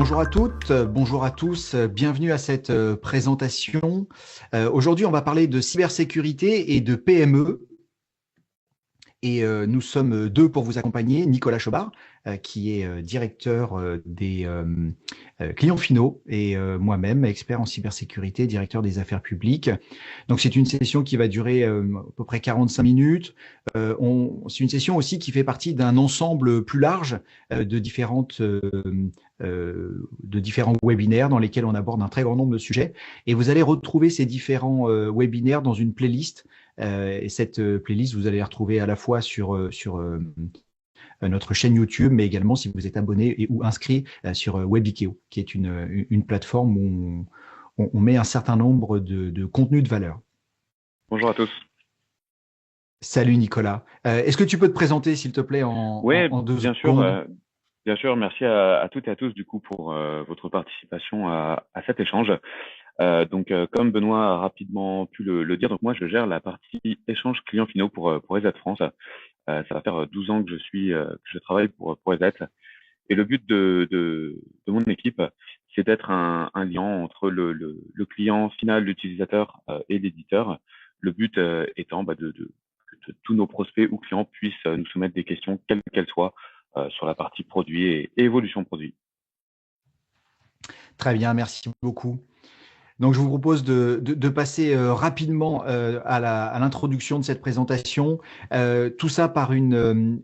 Bonjour à toutes, bonjour à tous, bienvenue à cette présentation. Aujourd'hui, on va parler de cybersécurité et de PME. Et nous sommes deux pour vous accompagner. Nicolas Chobard, qui est directeur des clients finaux, et moi-même, expert en cybersécurité, directeur des affaires publiques. Donc, c'est une session qui va durer à peu près 45 minutes. C'est une session aussi qui fait partie d'un ensemble plus large de différents webinaires dans lesquels on aborde un très grand nombre de sujets. Et vous allez retrouver ces différents webinaires dans une playlist. Et cette playlist, vous allez la retrouver à la fois sur notre chaîne YouTube, mais également si vous êtes abonné ou inscrit sur Webikeo, qui est une plateforme où on met un certain nombre de contenus de valeur. Bonjour à tous. Salut Nicolas. Est-ce que tu peux te présenter, s'il te plaît, Oui, en deux bien sûr, secondes? bien sûr. Merci à toutes et à tous du coup pour votre participation à cet échange. Comme Benoît a rapidement pu le dire, donc moi je gère la partie échange clients finaux pour EZ France. Ça va faire 12 ans que que je travaille pour EZ. Et le but de mon équipe, c'est d'être un lien entre le client final, l'utilisateur et l'éditeur. Le but étant que tous nos prospects ou clients puissent nous soumettre des questions, quelles qu'elles soient, sur la partie produit et évolution produit. Très bien, merci beaucoup. Donc, je vous propose de passer rapidement à l'introduction de cette présentation. Tout ça par une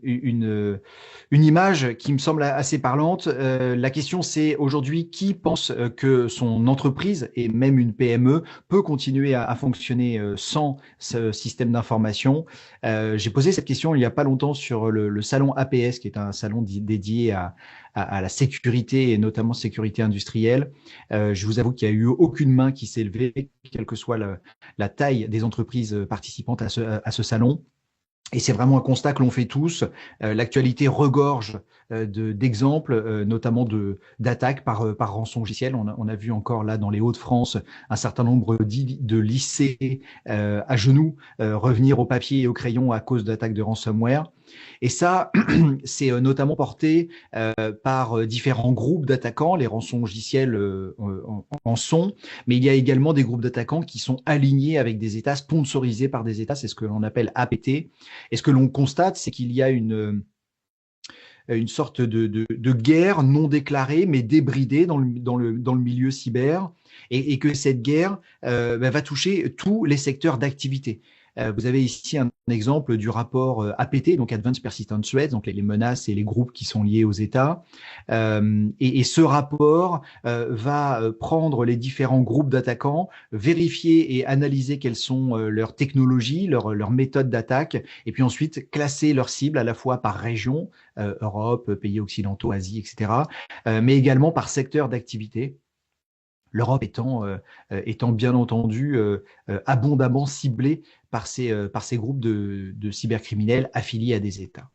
image qui me semble assez parlante. La question, c'est aujourd'hui, qui pense que son entreprise et même une PME peut continuer à fonctionner sans ce système d'information? J'ai posé cette question il n'y a pas longtemps sur le salon APS, qui est un salon dédié à la sécurité et notamment sécurité industrielle. Je vous avoue qu'il n'y a eu aucune main qui s'est levée, quelle que soit la taille des entreprises participantes à ce salon. Et c'est vraiment un constat que l'on fait tous. L'actualité regorge d'exemples, notamment d'attaques par rançon logiciel. On a vu encore là dans les Hauts-de-France un certain nombre de lycées à genoux revenir au papier et au crayon à cause d'attaques de ransomware. Et ça, c'est notamment porté par différents groupes d'attaquants. Les rançongiciels en sont, mais il y a également des groupes d'attaquants qui sont alignés avec des États, sponsorisés par des États. C'est ce que l'on appelle APT. Et ce que l'on constate, c'est qu'il y a une sorte de guerre non déclarée, mais débridée dans le milieu cyber, et que cette guerre va toucher tous les secteurs d'activité. Vous avez ici un exemple du rapport APT, donc Advanced Persistent Threats, donc les menaces et les groupes qui sont liés aux États. Et ce rapport va prendre les différents groupes d'attaquants, vérifier et analyser quelles sont leurs technologies, leurs méthodes d'attaque, et puis ensuite classer leurs cibles à la fois par région, Europe, pays occidentaux, Asie, etc., mais également par secteur d'activité. L'Europe étant bien entendu abondamment ciblée par ces groupes de cybercriminels affiliés à des États.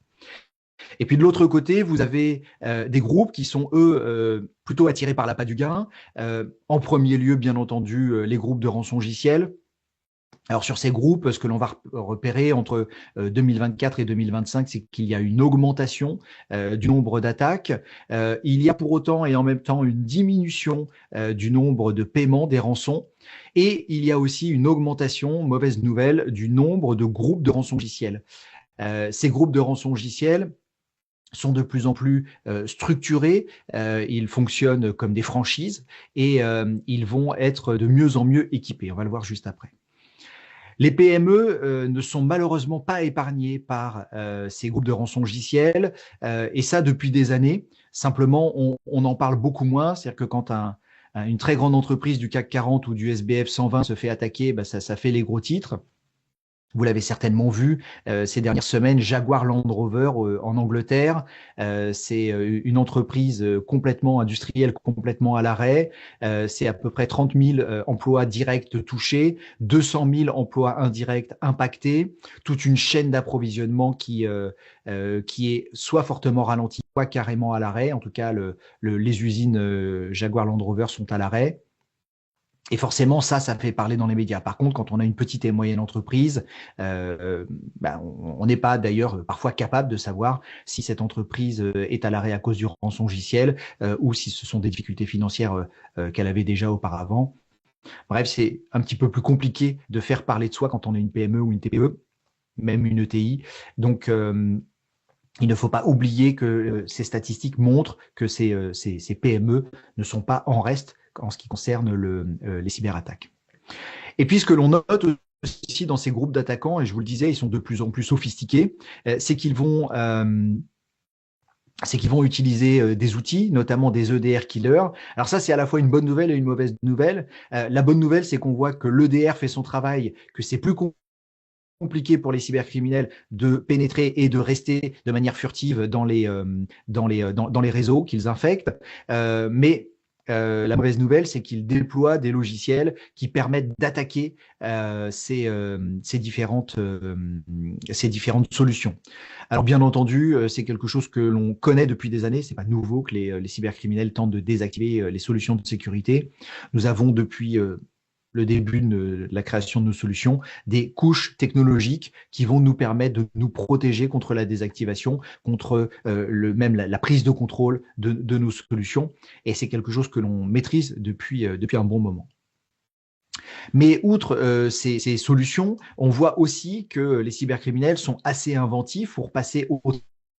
Et puis de l'autre côté, vous avez des groupes qui sont, eux, plutôt attirés par l'appât du gain. En premier lieu, bien entendu, les groupes de rançongiciel. Alors sur ces groupes, ce que l'on va repérer entre 2024 et 2025, c'est qu'il y a une augmentation du nombre d'attaques. Il y a pour autant et en même temps une diminution du nombre de paiements des rançons. Et il y a aussi une augmentation, mauvaise nouvelle, du nombre de groupes de rançongiciels. Ces groupes de rançongiciels sont de plus en plus structurés, ils fonctionnent comme des franchises et ils vont être de mieux en mieux équipés. On va le voir juste après. Les PME ne sont malheureusement pas épargnées par ces groupes de rançongiciels, et ça depuis des années. Simplement, on en parle beaucoup moins. C'est-à-dire que quand une très grande entreprise du CAC 40 ou du SBF 120 se fait attaquer, bah, ça fait les gros titres. Vous l'avez certainement vu ces dernières semaines, Jaguar Land Rover en Angleterre, c'est une entreprise complètement industrielle, complètement à l'arrêt. C'est à peu près 30 000 emplois directs touchés, 200 000 emplois indirects impactés, toute une chaîne d'approvisionnement qui est soit fortement ralentie, soit carrément à l'arrêt. En tout cas, les usines Jaguar Land Rover sont à l'arrêt. Et forcément, ça fait parler dans les médias. Par contre, quand on a une petite et moyenne entreprise, on n'est pas d'ailleurs parfois capable de savoir si cette entreprise est à l'arrêt à cause du rançongiciel ou si ce sont des difficultés financières qu'elle avait déjà auparavant. Bref, c'est un petit peu plus compliqué de faire parler de soi quand on est une PME ou une TPE, même une ETI. Donc, il ne faut pas oublier que ces statistiques montrent que ces PME ne sont pas en reste en ce qui concerne les cyberattaques. Et puis, ce que l'on note aussi dans ces groupes d'attaquants, et je vous le disais, ils sont de plus en plus sophistiqués, c'est qu'ils vont utiliser des outils, notamment des EDR killers. Alors ça, c'est à la fois une bonne nouvelle et une mauvaise nouvelle. La bonne nouvelle, c'est qu'on voit que l'EDR fait son travail, que c'est plus compliqué pour les cybercriminels de pénétrer et de rester de manière furtive dans les réseaux qu'ils infectent. Mais la mauvaise nouvelle, c'est qu'ils déploient des logiciels qui permettent d'attaquer ces différentes solutions. Alors bien entendu, c'est quelque chose que l'on connaît depuis des années. C'est pas nouveau que les cybercriminels tentent de désactiver les solutions de sécurité. Nous avons depuis le début de la création de nos solutions, des couches technologiques qui vont nous permettre de nous protéger contre la désactivation, contre même la prise de contrôle de nos solutions. Et c'est quelque chose que l'on maîtrise depuis un bon moment. Mais outre ces solutions, on voit aussi que les cybercriminels sont assez inventifs pour passer au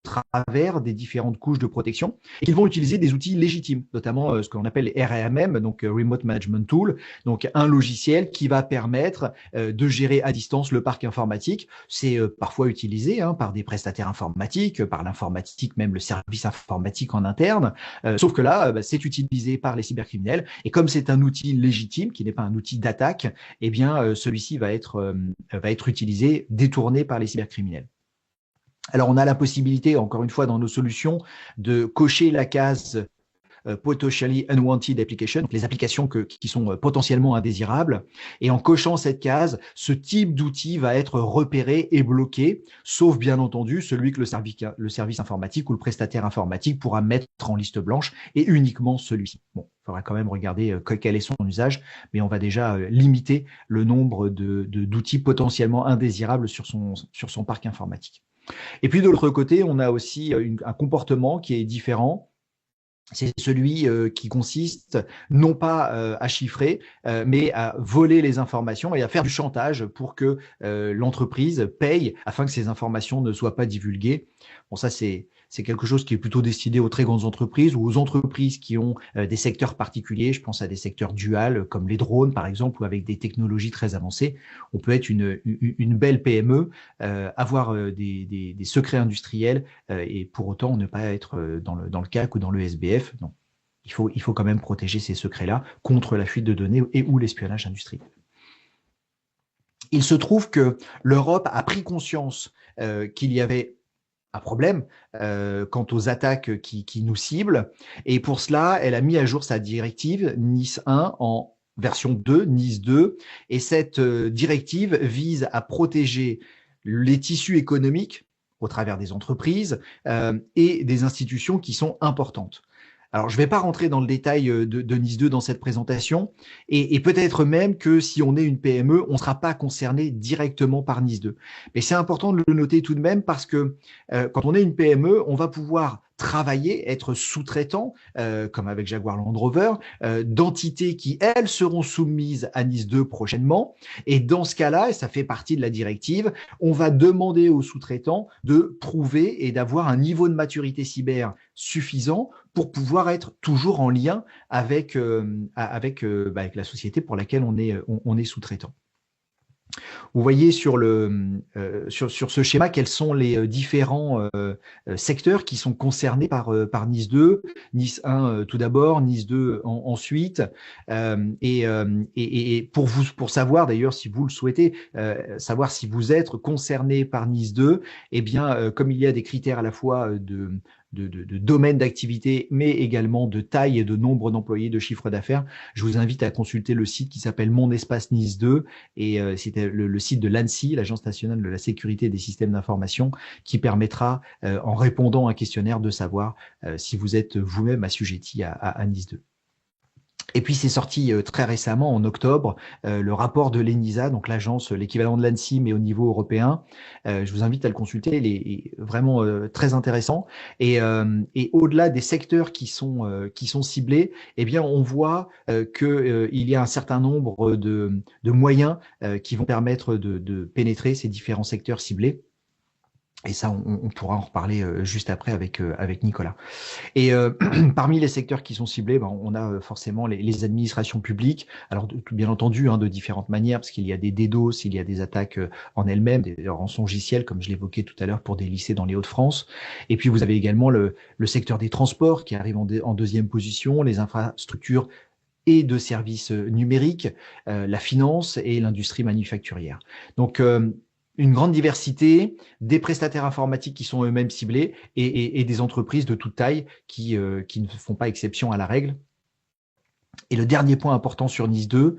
travers des différentes couches de protection et qu'ils vont utiliser des outils légitimes, notamment ce qu'on appelle RMM, donc Remote Management Tool, donc un logiciel qui va permettre de gérer à distance le parc informatique. C'est parfois utilisé par des prestataires informatiques, par l'informatique, même le service informatique en interne, sauf que là, c'est utilisé par les cybercriminels et comme c'est un outil légitime, qui n'est pas un outil d'attaque, eh bien celui-ci va être utilisé, détourné par les cybercriminels. Alors, on a la possibilité, encore une fois, dans nos solutions, de cocher la case potentially unwanted application, donc les applications qui sont potentiellement indésirables. Et en cochant cette case, ce type d'outil va être repéré et bloqué, sauf bien entendu celui que le service informatique ou le prestataire informatique pourra mettre en liste blanche, et uniquement celui-ci. Bon, il faudra quand même regarder quel est son usage, mais on va déjà limiter le nombre d'outils potentiellement indésirables sur son parc informatique. Et puis de l'autre côté, on a aussi un comportement qui est différent. C'est celui qui consiste non pas à chiffrer, mais à voler les informations et à faire du chantage pour que l'entreprise paye afin que ces informations ne soient pas divulguées. Bon, ça c'est quelque chose qui est plutôt destiné aux très grandes entreprises ou aux entreprises qui ont des secteurs particuliers. Je pense à des secteurs duals comme les drones par exemple ou avec des technologies très avancées. On peut être une belle PME, avoir des secrets industriels et pour autant ne pas être dans le CAC ou dans le SBF. Non. Il faut quand même protéger ces secrets-là contre la fuite de données et ou l'espionnage industriel. Il se trouve que l'Europe a pris conscience qu'il y avait un problème quant aux attaques qui nous ciblent. Et pour cela, elle a mis à jour sa directive NIS 1 en version 2, NIS 2. Et cette directive vise à protéger les tissus économiques au travers des entreprises et des institutions qui sont importantes. Alors, je ne vais pas rentrer dans le détail de NIS 2 dans cette présentation, et peut-être même que si on est une PME, on ne sera pas concerné directement par NIS 2. Mais c'est important de le noter tout de même parce que quand on est une PME, on va pouvoir travailler, être sous-traitant, comme avec Jaguar Land Rover, d'entités qui, elles, seront soumises à NIS 2 prochainement. Et dans ce cas-là, et ça fait partie de la directive, on va demander aux sous-traitants de prouver et d'avoir un niveau de maturité cyber suffisant pour pouvoir être toujours en lien avec la société pour laquelle on est sous-traitant. Vous voyez sur ce schéma quels sont les différents secteurs qui sont concernés par NIS 2, NIS 1 tout d'abord, NIS 2 ensuite, et pour savoir d'ailleurs si vous le souhaitez, savoir si vous êtes concerné par NIS 2, eh bien comme il y a des critères à la fois de domaine d'activité, mais également de taille et de nombre d'employés, de chiffre d'affaires, je vous invite à consulter le site qui s'appelle Mon Espace NIS 2, et c'était le site de l'ANSSI, l'Agence nationale de la sécurité des systèmes d'information, qui permettra, en répondant à un questionnaire, de savoir si vous êtes vous-même assujetti à NIS 2. Et puis c'est sorti très récemment, en octobre, le rapport de l'ENISA, donc l'agence, l'équivalent de l'ANSSI, mais au niveau européen. Je vous invite à le consulter, il est vraiment très intéressant. Et au-delà des secteurs qui sont ciblés, eh bien on voit qu'il y a un certain nombre de moyens qui vont permettre de pénétrer ces différents secteurs ciblés. Et ça, on pourra en reparler juste après avec Nicolas. Et parmi les secteurs qui sont ciblés, ben, on a forcément les administrations publiques. Alors, bien entendu, hein, de différentes manières, parce qu'il y a des DDoS, il y a des attaques en elles-mêmes, des rançongiciels, comme je l'évoquais tout à l'heure, pour des lycées dans les Hauts-de-France. Et puis, vous avez également le secteur des transports qui arrive en deuxième position, les infrastructures et de services numériques, la finance et l'industrie manufacturière. Donc, une grande diversité, des prestataires informatiques qui sont eux-mêmes ciblés et des entreprises de toute taille qui ne font pas exception à la règle. Et le dernier point important sur NIS 2,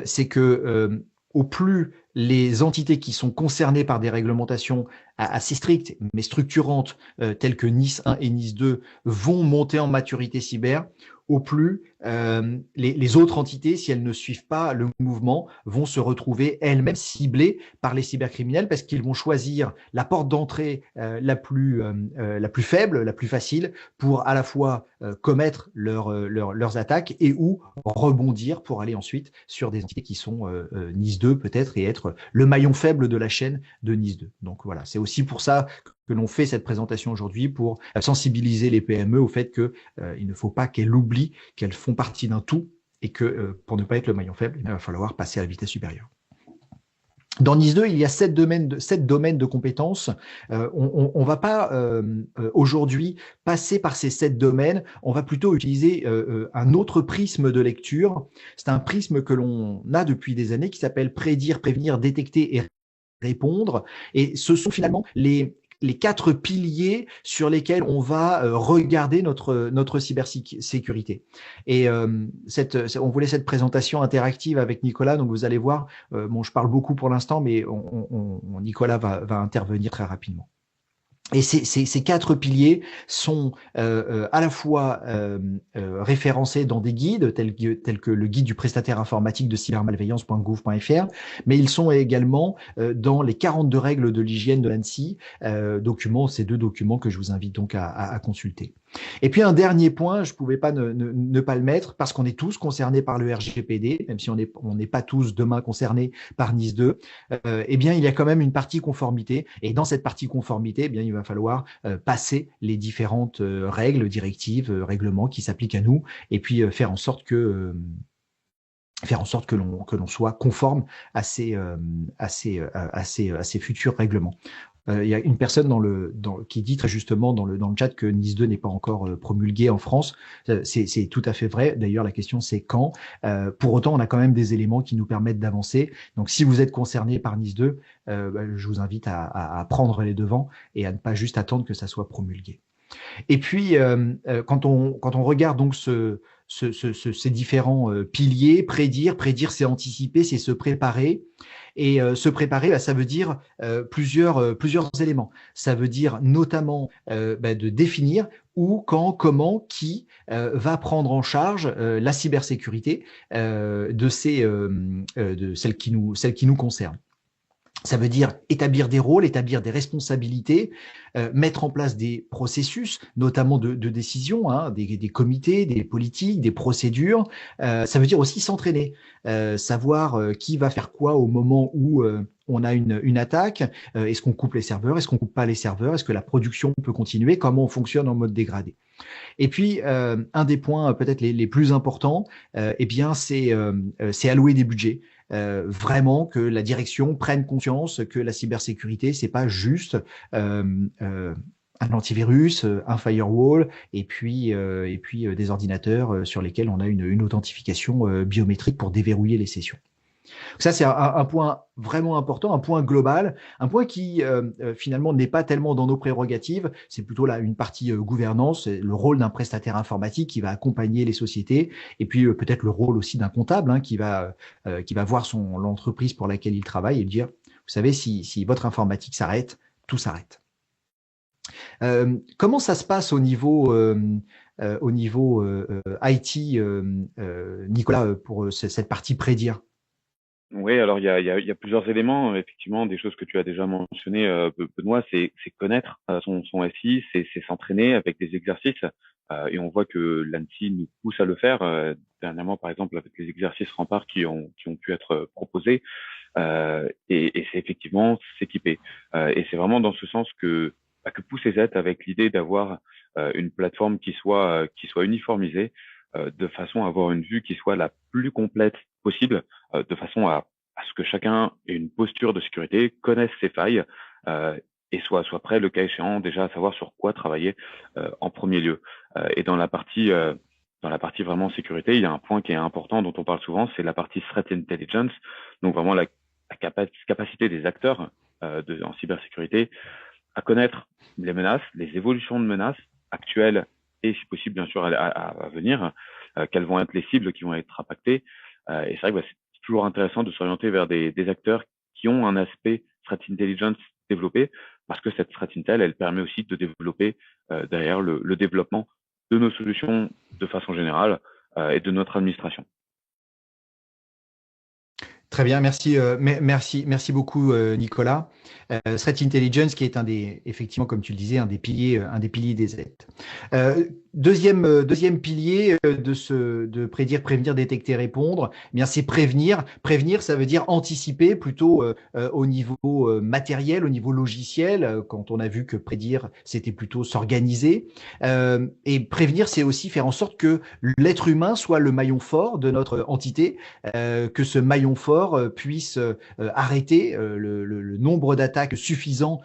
c'est que au plus les entités qui sont concernées par des réglementations assez strictes mais structurantes, telles que NIS 1 et NIS 2, vont monter en maturité cyber, au plus les autres entités, si elles ne suivent pas le mouvement, vont se retrouver elles-mêmes ciblées par les cybercriminels parce qu'ils vont choisir la porte d'entrée la plus faible, la plus facile, pour à la fois commettre leurs attaques et ou rebondir pour aller ensuite sur des entités qui sont NIS 2 peut-être et être le maillon faible de la chaîne de NIS 2. Donc voilà, c'est aussi pour ça que l'on fait cette présentation aujourd'hui, pour sensibiliser les PME au fait qu'il ne faut pas qu'elles oublient qu'elles font partie d'un tout et que pour ne pas être le maillon faible, il va falloir passer à la vitesse supérieure. Dans NIS 2, il y a 7 domaines de compétences. On va pas aujourd'hui passer par ces 7 domaines. On va plutôt utiliser un autre prisme de lecture. C'est un prisme que l'on a depuis des années qui s'appelle prédire, prévenir, détecter et répondre. Et ce sont finalement les 4 piliers sur lesquels on va regarder notre cybersécurité. Et on voulait cette présentation interactive avec Nicolas, donc vous allez voir, bon, je parle beaucoup pour l'instant, mais Nicolas va intervenir très rapidement. Et ces 4 piliers sont à la fois référencés dans des guides tels que le guide du prestataire informatique de cybermalveillance.gouv.fr, mais ils sont également dans les 42 règles de l'hygiène de l'ANSSI, ces 2 documents que je vous invite donc à consulter. Et puis un dernier point, je ne pouvais pas ne pas le mettre, parce qu'on est tous concernés par le RGPD, même si on n'est pas tous demain concernés par NIS 2, eh bien il y a quand même une partie conformité, et dans cette partie conformité, eh bien il va falloir passer les différentes règles, directives, règlements qui s'appliquent à nous, et puis faire en sorte que l'on soit conforme à ces futurs règlements. Il y a une personne qui dit très justement dans le chat que NIS 2 n'est pas encore promulgué en France. C'est tout à fait vrai. D'ailleurs, la question c'est quand. Pour autant, on a quand même des éléments qui nous permettent d'avancer. Donc, si vous êtes concerné par NIS 2, je vous invite à prendre les devants et à ne pas juste attendre que ça soit promulgué. Et puis, quand on regarde donc ces différents piliers, prédire, c'est anticiper, c'est se préparer. Et se préparer, ça veut dire plusieurs éléments. Ça veut dire notamment de définir où, quand, comment, qui va prendre en charge la cybersécurité de celles qui nous concernent. Ça veut dire établir des rôles, établir des responsabilités, mettre en place des processus, notamment de décision, hein, des comités, des politiques, des procédures. Ça veut dire aussi s'entraîner, savoir qui va faire quoi au moment où on a une attaque. Est-ce qu'on coupe les serveurs? Est-ce qu'on coupe pas les serveurs? Est-ce que la production peut continuer? Comment on fonctionne en mode dégradé? Et puis, un des points peut-être les plus importants, eh bien, c'est allouer des budgets. Vraiment que la direction prenne conscience que la cybersécurité, c'est pas juste un antivirus, un firewall, et puis des ordinateurs sur lesquels on a une authentification biométrique pour déverrouiller les sessions. Ça, c'est un point vraiment important, un point global, un point qui finalement n'est pas tellement dans nos prérogatives, c'est plutôt là une partie gouvernance, le rôle d'un prestataire informatique qui va accompagner les sociétés, et puis peut-être le rôle aussi d'un comptable qui va voir l'entreprise pour laquelle il travaille et dire, vous savez, si votre informatique s'arrête, tout s'arrête. Comment ça se passe au niveau au niveau IT, Nicolas, pour cette partie prédire? Oui, alors il y a plusieurs éléments, effectivement, des choses que tu as déjà mentionnées, Benoît, c'est connaître son SI, c'est s'entraîner avec des exercices, et on voit que l'ANSSI nous pousse à le faire. Dernièrement, par exemple, avec les exercices remparts qui ont pu être proposés, et c'est effectivement s'équiper. Et c'est vraiment dans ce sens que pousse EZ avec l'idée d'avoir une plateforme qui soit uniformisée, de façon à avoir une vue qui soit la plus complète possible, de façon à ce que chacun ait une posture de sécurité, connaisse ses failles, et soit prêt, le cas échéant, déjà à savoir sur quoi travailler en premier lieu. Et dans la partie vraiment sécurité, il y a un point qui est important dont on parle souvent, c'est la partie threat intelligence, donc vraiment la capacité des acteurs en cybersécurité à connaître les menaces, les évolutions de menaces actuelles et si possible bien sûr à venir, quelles vont être les cibles qui vont être impactées. Et c'est vrai que c'est toujours intéressant de s'orienter vers des acteurs qui ont un aspect threat intelligence développé, parce que cette threat intel, elle permet aussi de développer derrière le développement de nos solutions de façon générale, et de notre administration. Très bien, merci, merci beaucoup, Nicolas. Threat Intelligence, qui est effectivement, comme tu le disais, un des piliers des aides. Deuxième pilier de prédire, prévenir, détecter, répondre, eh bien c'est prévenir. Prévenir, ça veut dire anticiper plutôt au niveau matériel, au niveau logiciel, quand on a vu que prédire, c'était plutôt s'organiser. Et prévenir, c'est aussi faire en sorte que l'être humain soit le maillon fort de notre entité, que ce maillon fort puisse arrêter le nombre d'attaques suffisant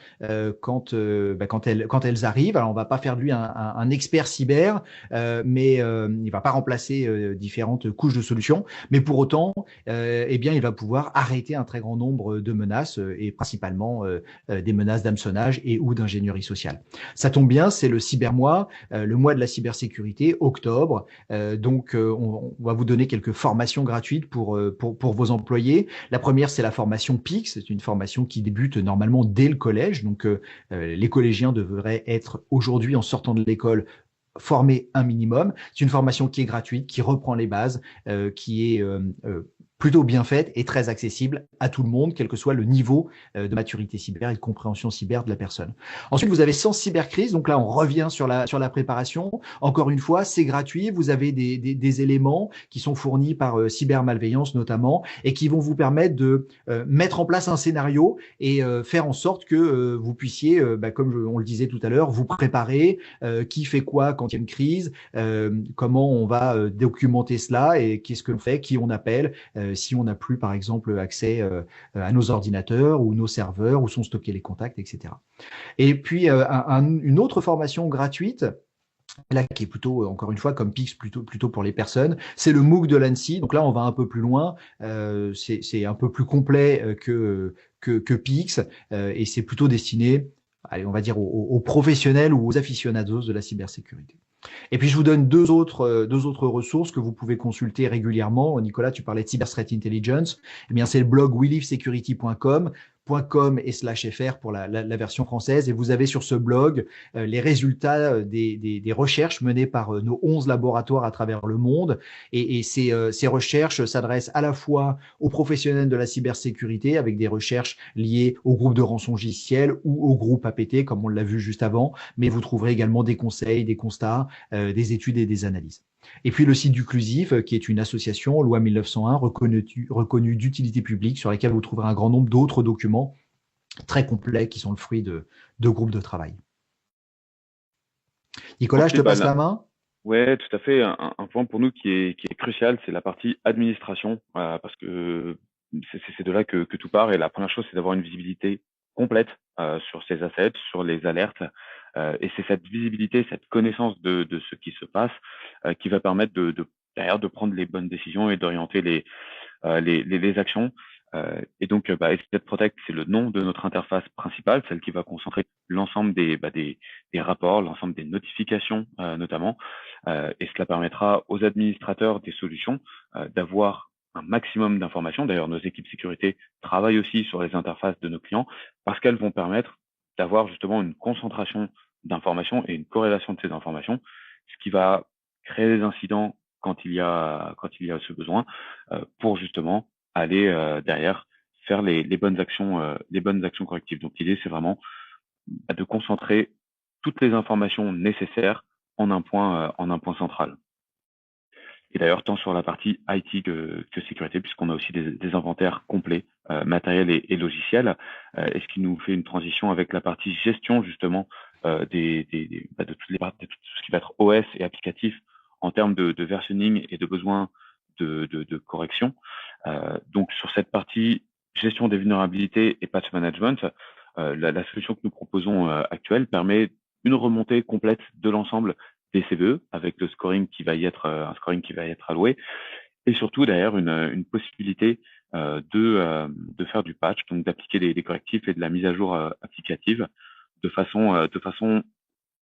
quand elles arrivent. Alors, on va pas faire de lui un expert cyber, mais il va pas remplacer différentes couches de solutions. Mais pour autant, eh bien, il va pouvoir arrêter un très grand nombre de menaces, et principalement des menaces d'hameçonnage et ou d'ingénierie sociale. Ça tombe bien, c'est le cybermois, le mois de la cybersécurité, octobre. Donc, on va vous donner quelques formations gratuites pour vos employés. La première, c'est la formation PIX. C'est une formation qui débute normalement dès le collège. Donc, les collégiens devraient être aujourd'hui, en sortant de l'école, formés un minimum. C'est une formation qui est gratuite, qui reprend les bases, qui est plutôt bien faite et très accessible à tout le monde, quel que soit le niveau de maturité cyber et de compréhension cyber de la personne. Ensuite, vous avez Sens Cybercrise. Donc là, on revient sur la préparation. Encore une fois, c'est gratuit. Vous avez des éléments qui sont fournis par Cybermalveillance notamment, et qui vont vous permettre de mettre en place un scénario et faire en sorte que vous puissiez, comme on le disait tout à l'heure, vous préparer, qui fait quoi quand il y a une crise, comment on va documenter cela et qu'est-ce que l'on fait, qui on appelle, si on n'a plus par exemple accès à nos ordinateurs ou nos serveurs, où sont stockés les contacts, etc. Et puis une autre formation gratuite, là qui est plutôt, encore une fois, comme Pix, plutôt pour les personnes, c'est le MOOC de l'ANSSI. Donc là, on va un peu plus loin, c'est un peu plus complet que Pix, et c'est plutôt destiné, allez, on va dire, aux professionnels ou aux aficionados de la cybersécurité. Et puis, je vous donne deux autres ressources que vous pouvez consulter régulièrement. Nicolas, tu parlais de Cyber Threat Intelligence. Eh bien, c'est le blog welivesecurity.com, .com et /fr pour la version française. Et vous avez sur ce blog les résultats des recherches menées par nos 11 laboratoires à travers le monde. Et ces recherches s'adressent à la fois aux professionnels de la cybersécurité, avec des recherches liées au groupe de rançongiciel ou au groupe APT, comme on l'a vu juste avant, mais vous trouverez également des conseils, des constats, des études et des analyses. Et puis le site d'Uclusif, qui est une association, loi 1901, reconnue d'utilité publique, sur laquelle vous trouverez un grand nombre d'autres documents très complets qui sont le fruit de groupes de travail. Nicolas, je te Ensuite, passe la main. ouais, tout à fait. Un point pour nous qui est crucial, c'est la partie administration, parce que c'est de là que tout part. Et la première chose, c'est d'avoir une visibilité complète sur ces assets, sur les alertes. Et c'est cette visibilité, cette connaissance de ce qui se passe, qui va permettre derrière de prendre les bonnes décisions et d'orienter les actions. Et donc, SZ Protect, c'est le nom de notre interface principale, celle qui va concentrer l'ensemble des rapports, l'ensemble des notifications notamment. Et cela permettra aux administrateurs des solutions d'avoir un maximum d'informations. D'ailleurs, nos équipes sécurité travaillent aussi sur les interfaces de nos clients, parce qu'elles vont permettre d'avoir justement une concentration d'informations et une corrélation de ces informations, ce qui va créer des incidents quand il y a ce besoin, pour justement aller derrière faire les bonnes actions correctives. Donc l'idée, c'est vraiment de concentrer toutes les informations nécessaires en un point central. Et d'ailleurs, tant sur la partie IT que sécurité, puisqu'on a aussi des inventaires complets, matériels et logiciels, et ce qui nous fait une transition avec la partie gestion justement de toutes les parties, de tout ce qui va être OS et applicatif en termes de versionning et de besoins de correction. Donc sur cette partie gestion des vulnérabilités et patch management, la solution que nous proposons actuelle permet une remontée complète de l'ensemble des CVE avec le scoring qui va y être un scoring qui va y être alloué, et surtout derrière une possibilité de faire du patch, donc d'appliquer des correctifs et de la mise à jour applicative de façon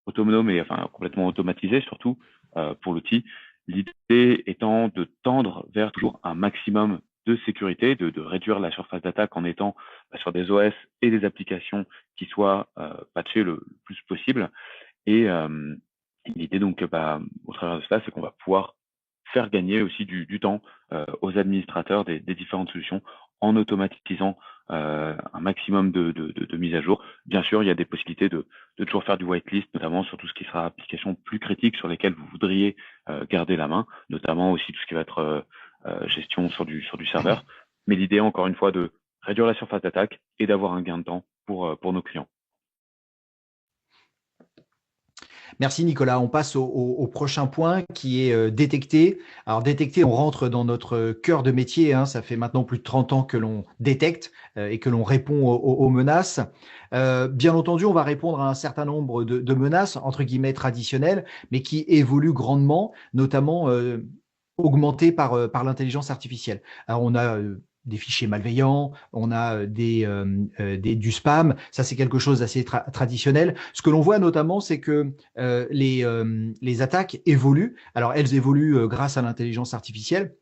autonome et enfin complètement automatisée surtout pour l'outil. L'idée étant de tendre vers toujours un maximum de sécurité, de réduire la surface d'attaque en étant sur des OS et des applications qui soient patchées le plus possible. Et l'idée donc, au travers de cela, c'est qu'on va pouvoir faire gagner aussi du temps aux administrateurs des différentes solutions en automatisant un maximum de mises à jour. Bien sûr, il y a des possibilités de toujours faire du whitelist, notamment sur tout ce qui sera application plus critique sur lesquelles vous voudriez garder la main, notamment aussi tout ce qui va être gestion sur du serveur. Mais l'idée, encore une fois, de réduire la surface d'attaque et d'avoir un gain de temps pour nos clients. Merci Nicolas. On passe au prochain point qui est détecter. Alors détecter, on rentre dans notre cœur de métier. Hein. Ça fait maintenant plus de 30 ans que l'on détecte et que l'on répond aux menaces. Bien entendu, on va répondre à un certain nombre de menaces, entre guillemets, traditionnelles, mais qui évoluent grandement, notamment augmentées par l'intelligence artificielle. Alors on a des fichiers malveillants, on a du spam, ça c'est quelque chose d'assez traditionnel. Ce que l'on voit notamment, c'est que les attaques évoluent. Alors elles évoluent grâce à l'intelligence artificielle,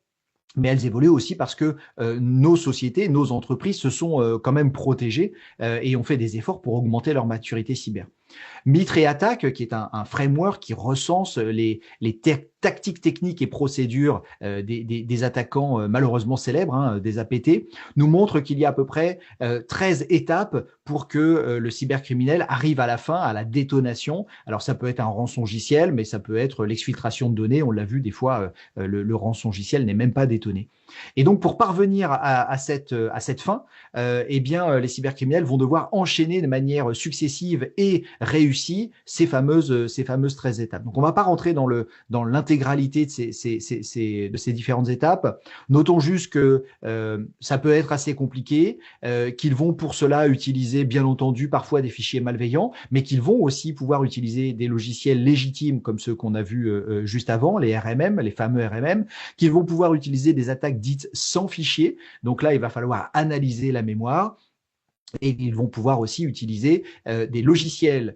mais elles évoluent aussi parce que nos sociétés, nos entreprises se sont quand même protégées et ont fait des efforts pour augmenter leur maturité cyber. Mitre et Attaque, qui est un framework qui recense les tactiques techniques et procédures des attaquants malheureusement célèbres, hein, des APT, nous montre qu'il y a à peu près 13 étapes pour que le cybercriminel arrive à la fin, à la détonation. Alors ça peut être un rançongiciel, mais ça peut être l'exfiltration de données. On l'a vu des fois, le rançongiciel n'est même pas détonné. Et donc pour parvenir à cette fin, eh bien les cybercriminels vont devoir enchaîner de manière successive et réussie ces fameuses 13 étapes. Donc on ne va pas rentrer dans l'intégralité de ces différentes étapes. Notons juste que ça peut être assez compliqué, qu'ils vont pour cela utiliser bien entendu parfois des fichiers malveillants, mais qu'ils vont aussi pouvoir utiliser des logiciels légitimes comme ceux qu'on a vus juste avant, les RMM, les fameux RMM, qu'ils vont pouvoir utiliser des attaques dites sans fichier. Donc là, il va falloir analyser la mémoire. Et ils vont pouvoir aussi utiliser des logiciels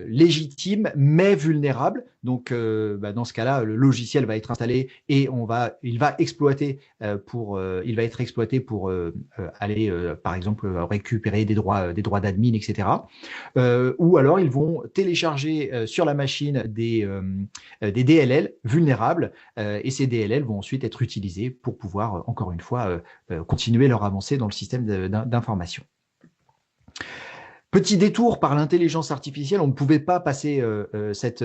légitimes mais vulnérables. Donc, dans ce cas-là, le logiciel va être installé et il va être exploité pour aller, par exemple, récupérer des droits d'admin, etc. Ou alors, ils vont télécharger sur la machine des DLL vulnérables et ces DLL vont ensuite être utilisés pour pouvoir, encore une fois, continuer leur avancée dans le système d'information. Petit détour par l'intelligence artificielle, on ne pouvait pas passer cette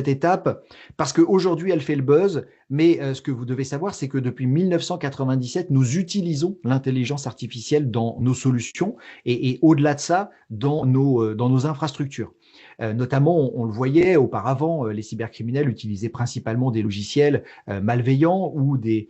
étape parce qu'aujourd'hui elle fait le buzz, mais ce que vous devez savoir, c'est que depuis 1997, nous utilisons l'intelligence artificielle dans nos solutions et au-delà de ça, dans nos infrastructures. Notamment, on le voyait auparavant, les cybercriminels utilisaient principalement des logiciels malveillants ou des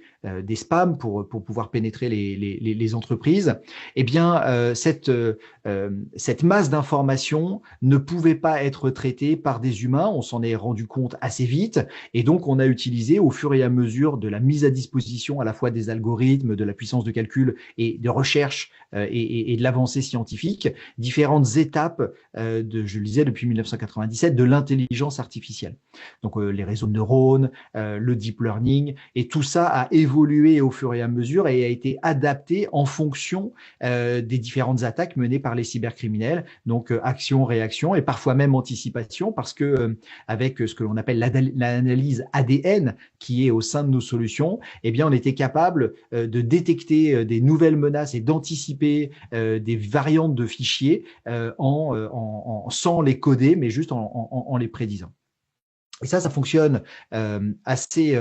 spams pour pouvoir pénétrer les entreprises. Eh bien, cette masse d'informations ne pouvait pas être traitée par des humains. On s'en est rendu compte assez vite. Et donc, on a utilisé au fur et à mesure de la mise à disposition à la fois des algorithmes, de la puissance de calcul et de recherche et de l'avancée scientifique, différentes étapes je le disais, depuis 1997, de l'intelligence artificielle. Donc, les réseaux de neurones, le deep learning, et tout ça a évolué évolué au fur et à mesure et a été adapté en fonction des différentes attaques menées par les cybercriminels. Donc, action, réaction et parfois même anticipation, parce que avec ce que l'on appelle l'analyse ADN qui est au sein de nos solutions, eh bien, on était capable de détecter des nouvelles menaces et d'anticiper des variantes de fichiers sans les coder, mais juste en les prédisant. Et ça fonctionne assez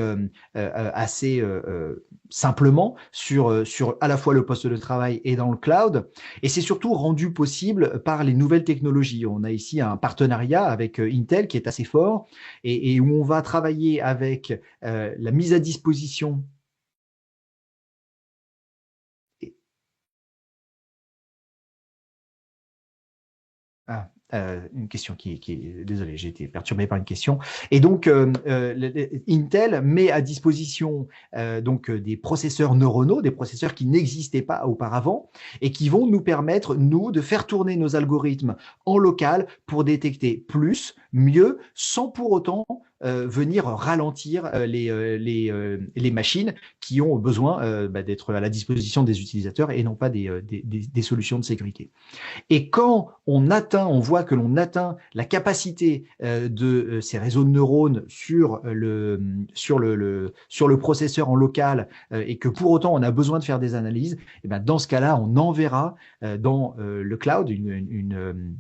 simplement sur à la fois le poste de travail et dans le cloud. Et c'est surtout rendu possible par les nouvelles technologies. On a ici un partenariat avec Intel qui est assez fort et où on va travailler avec la mise à disposition. Ah, une question désolé, j'ai été perturbé par une question. Et donc, Intel met à disposition des processeurs neuronaux, des processeurs qui n'existaient pas auparavant et qui vont nous permettre, nous, de faire tourner nos algorithmes en local pour détecter plus, mieux, sans pour autant venir ralentir les machines qui ont besoin d'être à la disposition des utilisateurs et non pas des solutions de sécurité. Et quand on voit que l'on atteint la capacité de ces réseaux de neurones sur le processeur en local et que pour autant on a besoin de faire des analyses, et bien dans ce cas-là, on enverra dans le cloud une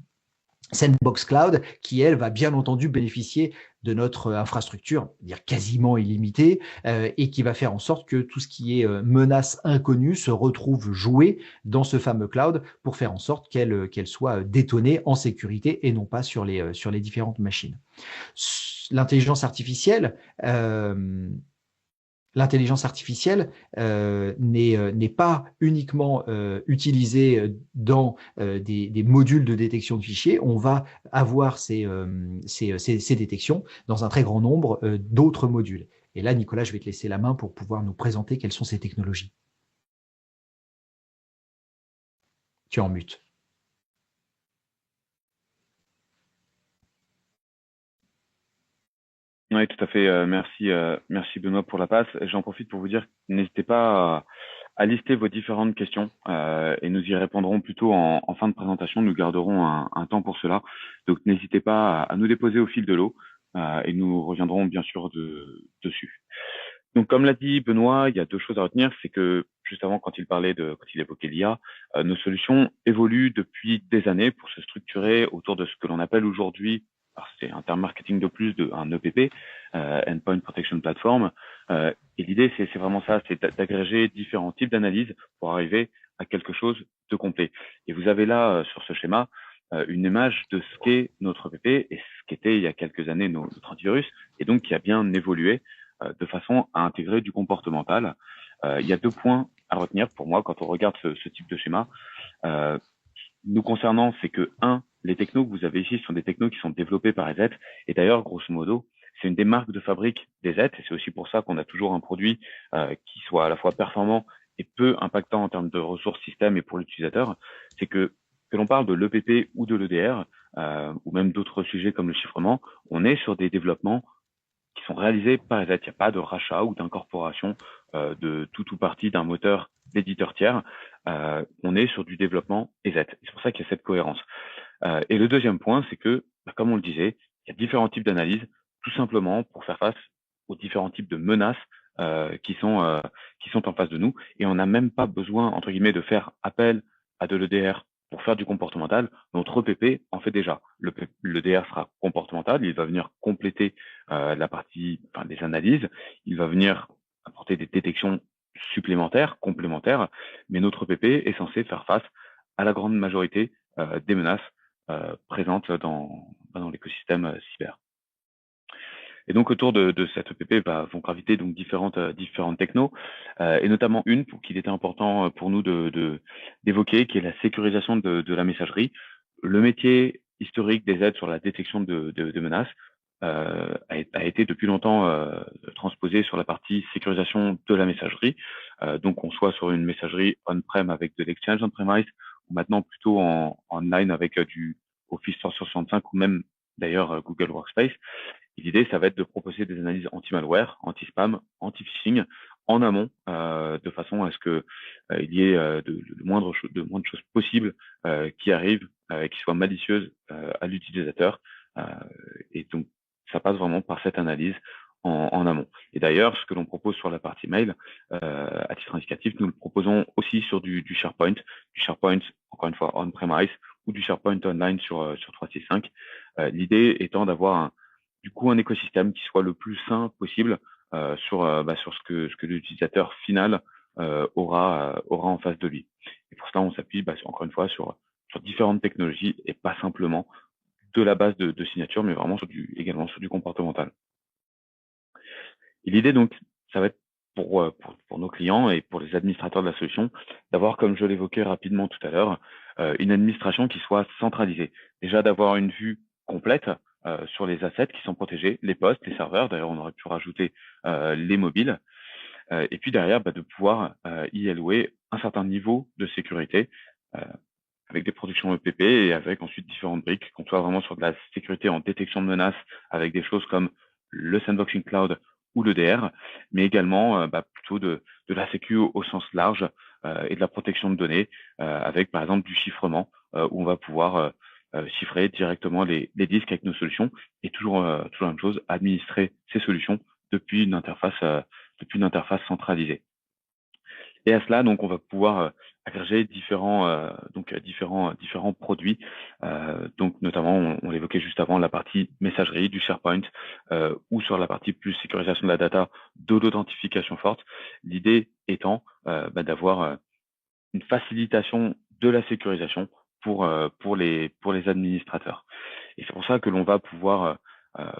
Sandbox Cloud qui, elle, va bien entendu bénéficier de notre infrastructure, dire quasiment illimitée, et qui va faire en sorte que tout ce qui est menace inconnue se retrouve joué dans ce fameux cloud pour faire en sorte qu'elle soit détonnée en sécurité et non pas sur les différentes machines. L'intelligence artificielle, n'est pas uniquement utilisée dans des modules de détection de fichiers. On va avoir ces détections dans un très grand nombre d'autres modules. Et là, Nicolas, je vais te laisser la main pour pouvoir nous présenter quelles sont ces technologies. Tu es en mute. Oui, tout à fait. Merci Benoît pour la passe. J'en profite pour vous dire, n'hésitez pas à lister vos différentes questions et nous y répondrons plutôt en fin de présentation. Nous garderons un temps pour cela. Donc n'hésitez pas à nous déposer au fil de l'eau et nous reviendrons bien sûr dessus. Donc comme l'a dit Benoît, il y a deux choses à retenir. C'est que juste avant, quand il évoquait l'IA, nos solutions évoluent depuis des années pour se structurer autour de ce que l'on appelle aujourd'hui, c'est un terme marketing de plus, un EPP, Endpoint Protection Platform. Et l'idée, c'est vraiment ça, c'est d'agréger différents types d'analyses pour arriver à quelque chose de complet. Et vous avez là, sur ce schéma, une image de ce qu'est notre EPP et ce qu'était il y a quelques années notre antivirus, et donc qui a bien évolué de façon à intégrer du comportemental. Il y a deux points à retenir pour moi quand on regarde ce type de schéma. Nous concernant, c'est que, les technos que vous avez ici sont des technos qui sont développés par EZ. Et d'ailleurs, grosso modo, c'est une des marques de fabrique d'EZ. Et c'est aussi pour ça qu'on a toujours un produit qui soit à la fois performant et peu impactant en termes de ressources système et pour l'utilisateur. C'est que l'on parle de l'EPP ou de l'EDR, ou même d'autres sujets comme le chiffrement, on est sur des développements qui sont réalisés par EZ. Il n'y a pas de rachat ou d'incorporation de tout ou partie d'un moteur d'éditeur tiers. On est sur du développement EZ. C'est pour ça qu'il y a cette cohérence. Et le deuxième point, c'est que, comme on le disait, il y a différents types d'analyses, tout simplement pour faire face aux différents types de menaces qui sont en face de nous. Et on n'a même pas besoin, entre guillemets, de faire appel à de l'EDR pour faire du comportemental. Notre EPP en fait déjà. L'EDR sera comportemental, il va venir compléter la partie des analyses, il va venir apporter des détections supplémentaires, complémentaires, mais notre EPP est censé faire face à la grande majorité des menaces présentes dans l'écosystème cyber. Et donc autour de cette EPP vont graviter donc différentes technos, et notamment une qu'il était important pour nous d'évoquer, qui est la sécurisation de la messagerie. Le métier historique des aides sur la détection de menaces a été depuis longtemps transposé sur la partie sécurisation de la messagerie. Donc on soit sur une messagerie on-prem avec de l'exchange on-premise, ou maintenant plutôt en online avec du Office 365 ou même d'ailleurs Google Workspace. L'idée, ça va être de proposer des analyses anti-malware, anti-spam, anti-phishing en amont, de façon à ce que il y ait de moindres choses possibles qui arrivent et qui soient malicieuses à l'utilisateur. Euh, et donc, ça passe vraiment par cette analyse en amont. Et d'ailleurs, ce que l'on propose sur la partie mail, à titre indicatif, nous le proposons aussi sur du SharePoint, encore une fois, on-premise, ou du SharePoint online sur 365. L'idée étant d'avoir du coup un écosystème qui soit le plus sain possible sur ce que l'utilisateur final aura en face de lui. Et pour cela, on s'appuie encore une fois sur différentes technologies et pas simplement de la base de signature, mais vraiment également sur du comportemental. Et l'idée donc, ça va être pour nos clients et pour les administrateurs de la solution, d'avoir, comme je l'évoquais rapidement tout à l'heure, une administration qui soit centralisée. Déjà d'avoir une vue complète sur les assets qui sont protégés, les postes, les serveurs. D'ailleurs, on aurait pu rajouter les mobiles. Et puis derrière, de pouvoir y allouer un certain niveau de sécurité euh, avec des productions EPP et avec ensuite différentes briques, qu'on soit vraiment sur de la sécurité en détection de menaces avec des choses comme le sandboxing cloud ou l'EDR, mais également plutôt de la sécu au sens large et de la protection de données avec par exemple du chiffrement où on va pouvoir chiffrer directement les disques avec nos solutions et toujours la même chose, administrer ces solutions depuis une interface centralisée. Et à cela, donc, on va pouvoir agréger différents produits. Donc, notamment, on l'évoquait juste avant, la partie messagerie du SharePoint ou sur la partie plus sécurisation de la data, de l'authentification forte. L'idée étant d'avoir une facilitation de la sécurisation pour les administrateurs. Et c'est pour ça que l'on va pouvoir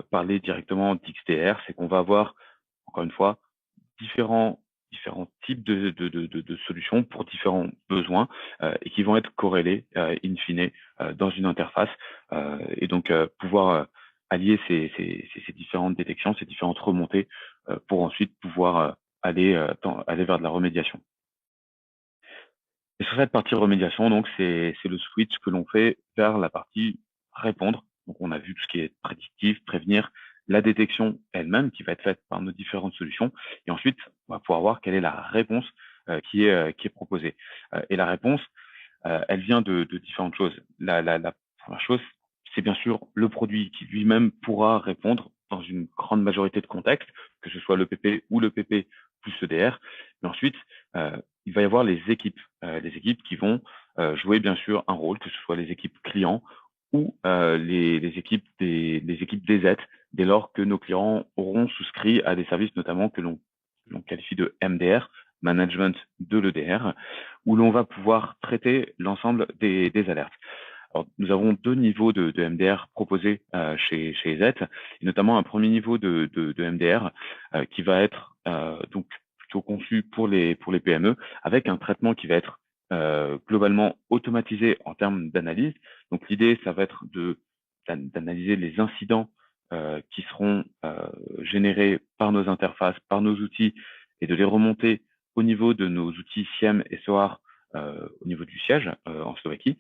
parler directement d'XDR, c'est qu'on va avoir, encore une fois, différents différents types de solutions pour différents besoins et qui vont être corrélés in fine dans une interface et donc pouvoir allier ces différentes détections, ces différentes remontées pour ensuite pouvoir aller vers de la remédiation. Et sur cette partie remédiation, donc c'est le switch que l'on fait vers la partie répondre. Donc on a vu tout ce qui est prédictif, prévenir, la détection elle-même qui va être faite par nos différentes solutions. Et ensuite, on va pouvoir voir quelle est la réponse qui est proposée. Et la réponse, elle vient de différentes choses. La première chose, c'est bien sûr le produit qui lui-même pourra répondre dans une grande majorité de contextes, que ce soit le PP ou le PP plus EDR. Mais ensuite, il va y avoir les équipes qui vont jouer bien sûr un rôle, que ce soit les équipes clients ou les équipes des équipes DZ, dès lors que nos clients auront souscrit à des services notamment que l'on qualifie de MDR, Management de l'EDR, où l'on va pouvoir traiter l'ensemble des alertes. Alors, nous avons deux niveaux de MDR proposés chez Z, et notamment un premier niveau de MDR qui va être donc plutôt conçu pour les PME, avec un traitement qui va être globalement automatisé en termes d'analyse. Donc l'idée, ça va être d'analyser les incidents qui seront générés par nos interfaces, par nos outils, et de les remonter au niveau de nos outils SIEM et SOAR au niveau du siège en Slovaquie.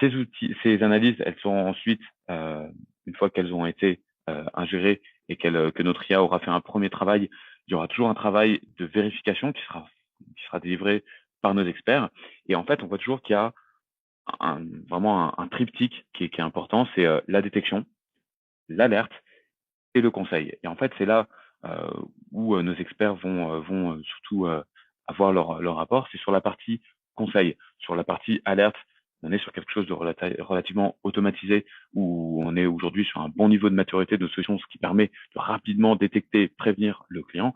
Ces analyses, elles sont ensuite, une fois qu'elles ont été ingérées et que notre IA aura fait un premier travail, il y aura toujours un travail de vérification qui sera délivré par nos experts. Et en fait, on voit toujours qu'il y a vraiment un triptyque qui est important, c'est la détection, l'alerte et le conseil. Et en fait, c'est là où nos experts vont surtout avoir leur rapport, c'est sur la partie conseil. Sur la partie alerte, on est sur quelque chose de relativement automatisé, où on est aujourd'hui sur un bon niveau de maturité de nos solutions, ce qui permet de rapidement détecter, prévenir le client.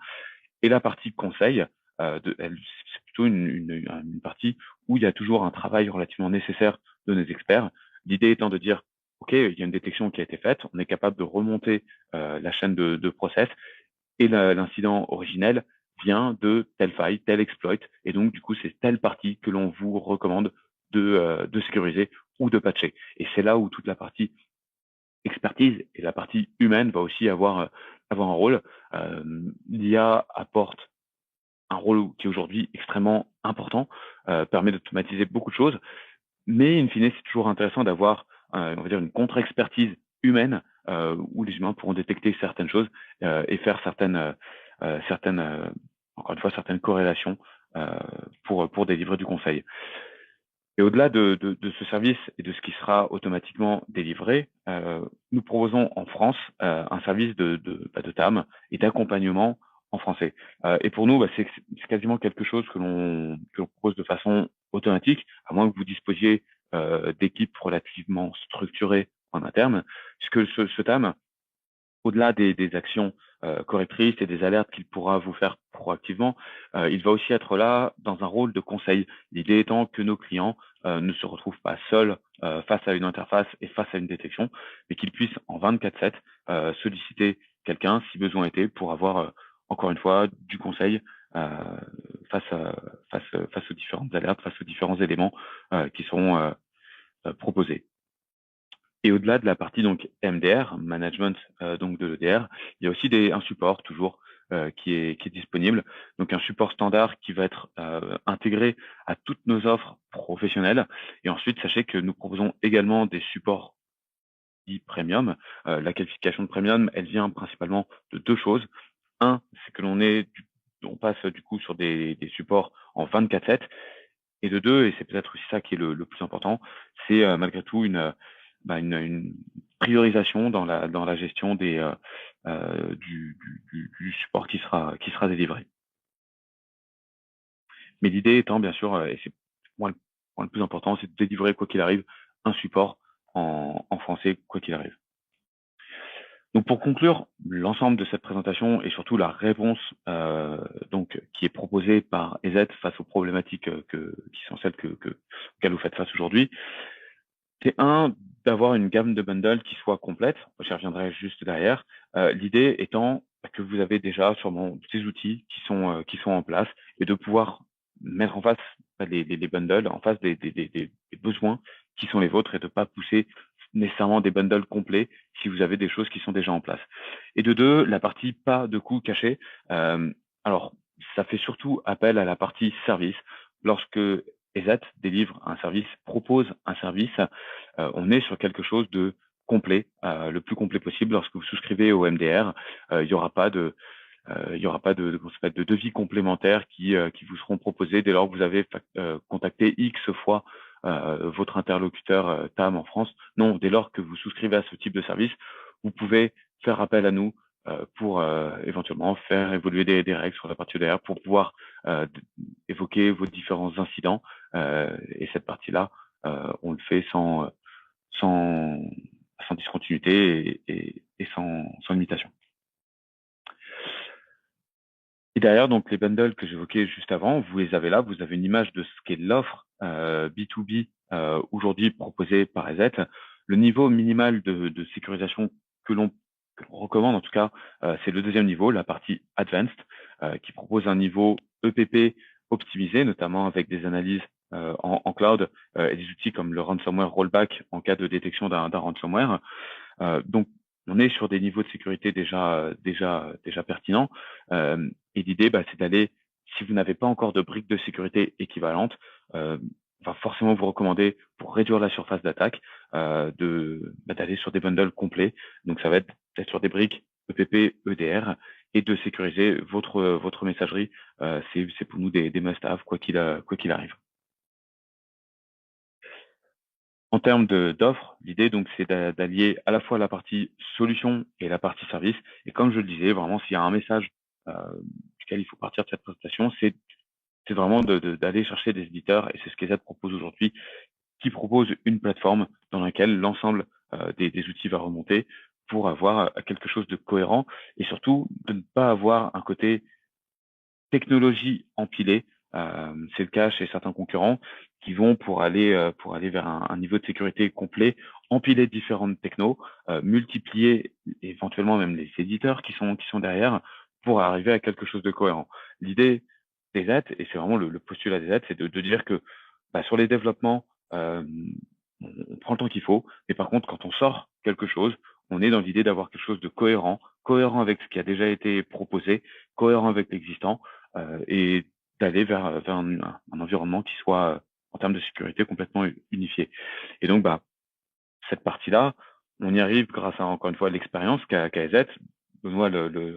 Et la partie conseil, c'est plutôt une partie où il y a toujours un travail relativement nécessaire de nos experts. L'idée étant de dire, OK, il y a une détection qui a été faite, on est capable de remonter la chaîne de process et l'incident originel vient de telle faille, tel exploit, et donc du coup c'est telle partie que l'on vous recommande de sécuriser ou de patcher. Et c'est là où toute la partie expertise et la partie humaine va aussi avoir un rôle. L'IA apporte un rôle qui est aujourd'hui extrêmement important, permet d'automatiser beaucoup de choses, mais in fine, c'est toujours intéressant d'avoir, on va dire, une contre-expertise humaine où les humains pourront détecter certaines choses et faire certaines encore une fois, certaines corrélations pour délivrer du conseil. Et au-delà de ce service et de ce qui sera automatiquement délivré, nous proposons en France un service de TAM et d'accompagnement en français. Et pour nous, c'est quasiment quelque chose que l'on propose de façon automatique, à moins que vous disposiez d'équipes relativement structurées en interne, puisque ce TAM, au-delà des actions correctrices et des alertes qu'il pourra vous faire proactivement, il va aussi être là dans un rôle de conseil. L'idée étant que nos clients ne se retrouvent pas seuls face à une interface et face à une détection, mais qu'ils puissent en 24/7 solliciter quelqu'un si besoin était pour avoir encore une fois du conseil euh, face aux différentes alertes, face aux différents éléments qui seront proposés. Et au-delà de la partie donc MDR, management donc de l'EDR, il y a aussi un support toujours qui est disponible. Donc un support standard qui va être intégré à toutes nos offres professionnelles. Et ensuite, sachez que nous proposons également des supports dits premium. La qualification de premium, elle vient principalement de deux choses. Un, c'est que on passe du coup sur des supports en 24/7. Et de deux, et c'est peut-être aussi ça qui est le plus important, c'est malgré tout une priorisation dans la gestion du support qui sera délivré. Mais l'idée étant, bien sûr, et c'est pour moi le point le plus important, c'est de délivrer, quoi qu'il arrive, un support en français, quoi qu'il arrive. Donc pour conclure, l'ensemble de cette présentation et surtout la réponse donc qui est proposée par EZ face aux problématiques qui sont celles auxquelles vous faites face aujourd'hui, c'est d'avoir une gamme de bundles qui soit complète. J'y reviendrai juste derrière. L'idée étant que vous avez déjà sûrement des outils qui sont en place et de pouvoir mettre en face les bundles, en face des besoins qui sont les vôtres et de ne pas pousser nécessairement des bundles complets si vous avez des choses qui sont déjà en place. Et de deux, la partie pas de coûts cachés. Alors, ça fait surtout appel à la partie service. Lorsque ESAT délivre un service, propose un service, on est sur quelque chose de complet, le plus complet possible. Lorsque vous souscrivez au MDR, il n'y aura pas de devis complémentaires qui vous seront proposés dès lors que vous avez contacté X fois votre interlocuteur TAM en France. Non, dès lors que vous souscrivez à ce type de service, vous pouvez faire appel à nous pour éventuellement faire évoluer des règles sur la partie EDR pour pouvoir évoquer vos différents incidents. Et cette partie-là, on le fait sans discontinuité et sans limitation. Et derrière, donc les bundles que j'évoquais juste avant, vous les avez là, vous avez une image de ce qu'est l'offre B2B aujourd'hui proposée par EZ. Le niveau minimal de sécurisation que l'on recommande, en tout cas, c'est le deuxième niveau, la partie Advanced, qui propose un niveau EPP optimisé, notamment avec des analyses en cloud et des outils comme le ransomware rollback en cas de détection d'un ransomware. Donc, on est sur des niveaux de sécurité déjà pertinents. Et l'idée, c'est d'aller, si vous n'avez pas encore de briques de sécurité équivalentes, va forcément vous recommander, pour réduire la surface d'attaque, d'aller sur des bundles complets. Donc, ça va être peut-être sur des briques EPP, EDR, et de sécuriser votre messagerie. C'est pour nous des must-have, quoi qu'il arrive. En termes d'offres, l'idée donc c'est d'allier à la fois la partie solution et la partie service. Et comme je le disais, vraiment s'il y a un message duquel il faut partir de cette présentation, c'est vraiment d'aller chercher des éditeurs, et c'est ce qu'EZ propose aujourd'hui, qui propose une plateforme dans laquelle l'ensemble des outils va remonter pour avoir quelque chose de cohérent et surtout de ne pas avoir un côté technologie empilée. C'est le cas chez certains concurrents qui vont pour aller vers un niveau de sécurité complet, empiler différentes technos, multiplier éventuellement même les éditeurs qui sont derrière pour arriver à quelque chose de cohérent. L'idée des Z, et c'est vraiment le postulat des Z, c'est de dire que sur les développements, on prend le temps qu'il faut, mais par contre, quand on sort quelque chose, on est dans l'idée d'avoir quelque chose de cohérent avec ce qui a déjà été proposé, cohérent avec l'existant, et d'aller vers un environnement qui soit, en termes de sécurité, complètement unifié. Et donc, cette partie-là, on y arrive grâce à, encore une fois, l'expérience qu'a EZ. Benoît le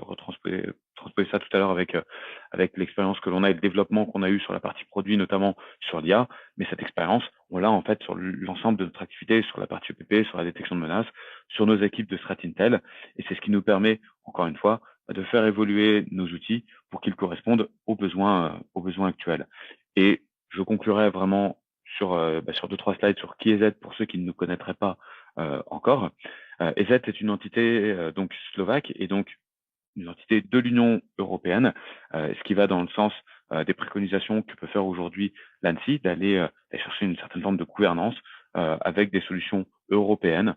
transposer ça tout à l'heure avec l'expérience que l'on a et le développement qu'on a eu sur la partie produit, notamment sur l'IA. Mais cette expérience, on l'a en fait sur l'ensemble de notre activité, sur la partie EPP, sur la détection de menaces, sur nos équipes de Threat Intel. Et c'est ce qui nous permet, encore une fois, de faire évoluer nos outils pour qu'ils correspondent aux besoins actuels. Et je conclurai vraiment sur 2-3 slides sur qui est Z pour ceux qui ne nous connaîtraient pas encore. EZ est une entité donc slovaque et donc une entité de l'Union européenne, ce qui va dans le sens des préconisations que peut faire aujourd'hui l'ANSSI, d'aller chercher une certaine forme de gouvernance avec des solutions européennes.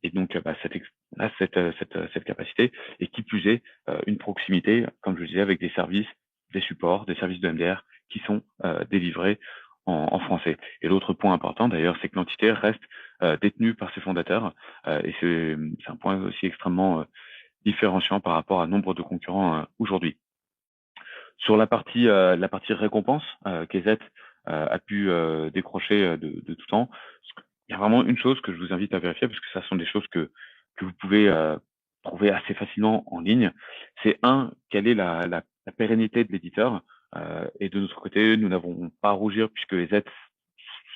Et donc, on a cette capacité, et qui plus est, une proximité, comme je le disais, avec des services, des supports, des services de MDR qui sont délivrés en français. Et l'autre point important, d'ailleurs, c'est que l'entité reste détenue par ses fondateurs, et c'est un point aussi extrêmement différenciant par rapport à nombre de concurrents aujourd'hui. Sur la partie récompense qu'EZ a pu décrocher de tout temps, il y a vraiment une chose que je vous invite à vérifier, parce que ça sont des choses que vous pouvez trouver assez facilement en ligne. C'est quelle est la pérennité de l'éditeur, et de notre côté, nous n'avons pas à rougir puisque EZ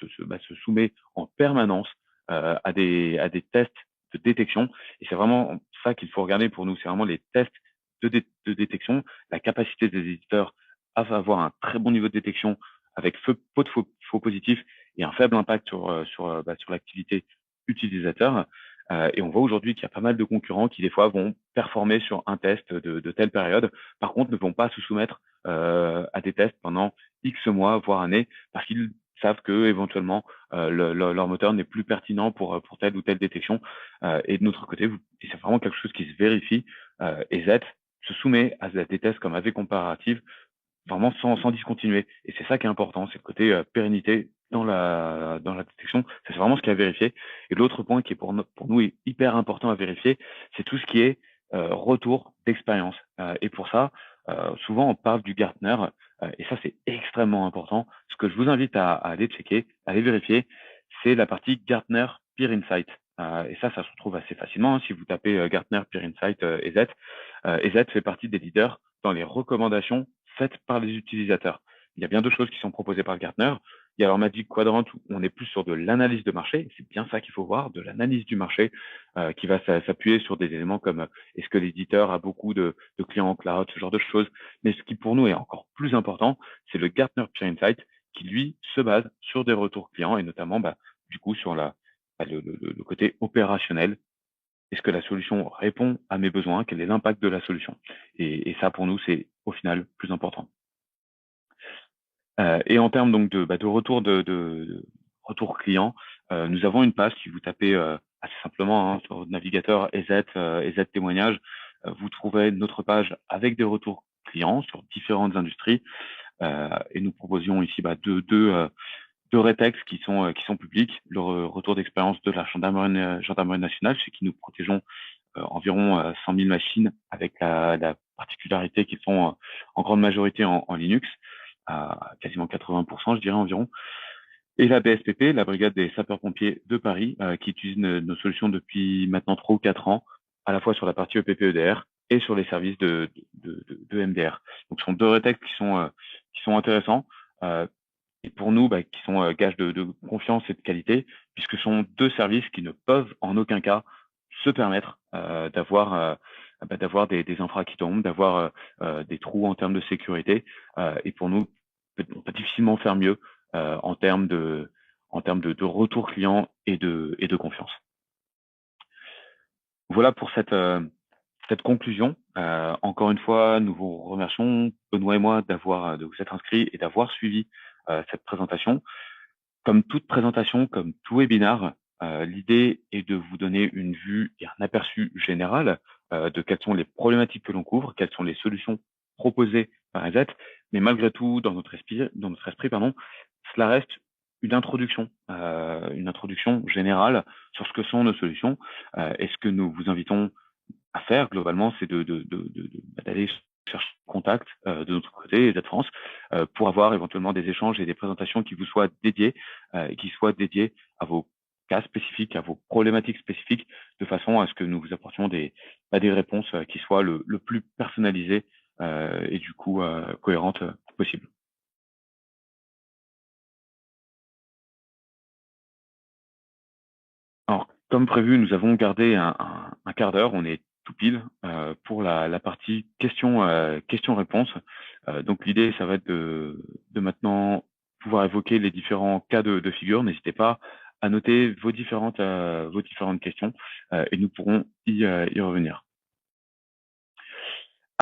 se soumet en permanence à des tests de détection, et c'est vraiment ça qu'il faut regarder pour nous. C'est vraiment les tests de détection, la capacité des éditeurs à avoir un très bon niveau de détection avec peu de faux positifs et un faible impact sur l'activité utilisateur. Et on voit aujourd'hui qu'il y a pas mal de concurrents qui des fois vont performer sur un test de telle période, par contre ne vont pas se soumettre à des tests pendant X mois, voire années, parce qu'ils savent que éventuellement leur moteur n'est plus pertinent pour telle ou telle détection. Et de notre côté, et c'est vraiment quelque chose qui se vérifie, EZ se soumet à des tests comme AV comparative, vraiment sans discontinuer. Et c'est ça qui est important, c'est le côté pérennité dans la détection. Ça, c'est vraiment ce qui est à vérifier. Et l'autre point qui est pour nous est hyper important à vérifier, c'est tout ce qui est retour d'expérience. Et pour ça, souvent on parle du Gartner, et ça c'est extrêmement important. Ce que je vous invite à aller checker, à aller vérifier, c'est la partie Gartner Peer Insight. Et ça se retrouve assez facilement, hein, si vous tapez Gartner Peer Insight EZ. EZ fait partie des leaders dans les recommandations faites par les utilisateurs. Il y a bien d'autres choses qui sont proposées par Gartner. Il y a leur Magic Quadrant où on est plus sur de l'analyse de marché. C'est bien ça qu'il faut voir, de l'analyse du marché, qui va s'appuyer sur des éléments comme est-ce que l'éditeur a beaucoup de clients en cloud, ce genre de choses. Mais ce qui pour nous est encore plus important, c'est le Gartner Peer Insight qui lui se base sur des retours clients et notamment du coup sur le côté opérationnel. Est-ce que la solution répond à mes besoins? Quel est l'impact de la solution? Et ça, pour nous, c'est au final plus important. Et en termes donc de retour client, nous avons une page. Si vous tapez assez simplement sur votre navigateur EZ témoignages, vous trouverez notre page avec des retours clients sur différentes industries. Et nous proposions ici deux rétex qui sont publics, le retour d'expérience de la gendarmerie nationale, chez qui nous protégeons environ 100 000 machines, avec la particularité qu'ils sont en grande majorité en Linux, à quasiment 80%, je dirais environ. Et la BSPP, la Brigade des sapeurs-pompiers de Paris, qui utilise nos solutions depuis maintenant 3 ou 4 ans, à la fois sur la partie EPP-EDR et sur les services de MDR. Donc, ce sont deux rétex qui sont intéressants. Et pour nous, qui sont gages de confiance et de qualité, puisque ce sont deux services qui ne peuvent en aucun cas se permettre d'avoir des infras qui tombent, d'avoir des trous en termes de sécurité. Et pour nous, on peut difficilement faire mieux en termes de retour client et de confiance. Voilà pour cette conclusion. Encore une fois, nous vous remercions, Benoît et moi, de vous être inscrits et d'avoir suivi cette présentation. Comme toute présentation, comme tout webinaire, l'idée est de vous donner une vue et un aperçu général de quelles sont les problématiques que l'on couvre, quelles sont les solutions proposées par EZ, mais malgré tout, dans notre esprit, cela reste une introduction générale sur ce que sont nos solutions. Et ce que nous vous invitons à faire globalement, c'est d'aller chercher contact de notre côté, EZ France, pour avoir éventuellement des échanges et des présentations qui vous soient dédiées, et qui soient dédiées à vos cas spécifiques, à vos problématiques spécifiques, de façon à ce que nous vous apportions des des réponses qui soient le plus personnalisées et du coup cohérentes possible. Alors, comme prévu, nous avons gardé un quart d'heure, on est tout pile pour la partie questions-réponses. Donc l'idée, ça va être de maintenant pouvoir évoquer les différents cas de figure. N'hésitez pas à noter vos différentes questions et nous pourrons y revenir.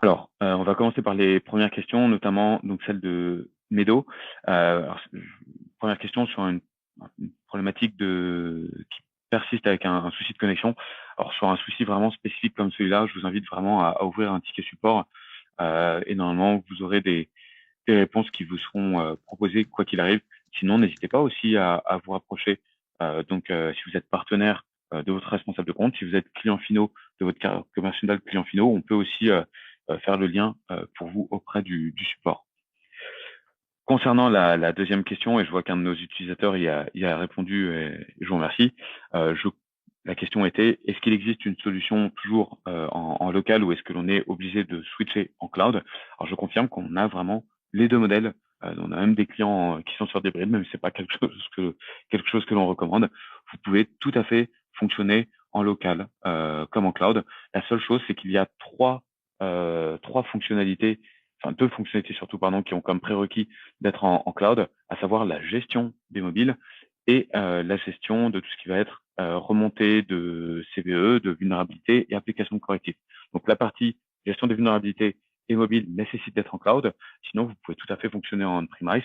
Alors, on va commencer par les premières questions, notamment donc celle de Medo. Première question sur une problématique qui persiste avec un souci de connexion. Alors, sur un souci vraiment spécifique comme celui-là, je vous invite vraiment à ouvrir un ticket support et normalement, vous aurez des réponses qui vous seront proposées quoi qu'il arrive. Sinon, n'hésitez pas aussi à vous rapprocher. Si vous êtes partenaire de votre responsable de compte, si vous êtes client finaux de votre commercial client finaux, on peut aussi faire le lien pour vous auprès du support. Concernant la deuxième question, et je vois qu'un de nos utilisateurs y a répondu, et je vous remercie. La question était, est-ce qu'il existe une solution toujours en local ou est-ce que l'on est obligé de switcher en cloud? Alors, je confirme qu'on a vraiment les deux modèles. On a même des clients qui sont sur des brides, même si c'est pas quelque chose que l'on recommande. Vous pouvez tout à fait fonctionner en local comme en cloud. La seule chose, c'est qu'il y a trois fonctionnalités, enfin deux fonctionnalités surtout, pardon, qui ont comme prérequis d'être en cloud, à savoir la gestion des mobiles et la gestion de tout ce qui va être remontée de CVE, de vulnérabilité et application corrective. Donc la partie gestion des vulnérabilités et mobile nécessite d'être en cloud. Sinon, vous pouvez tout à fait fonctionner en on-premise.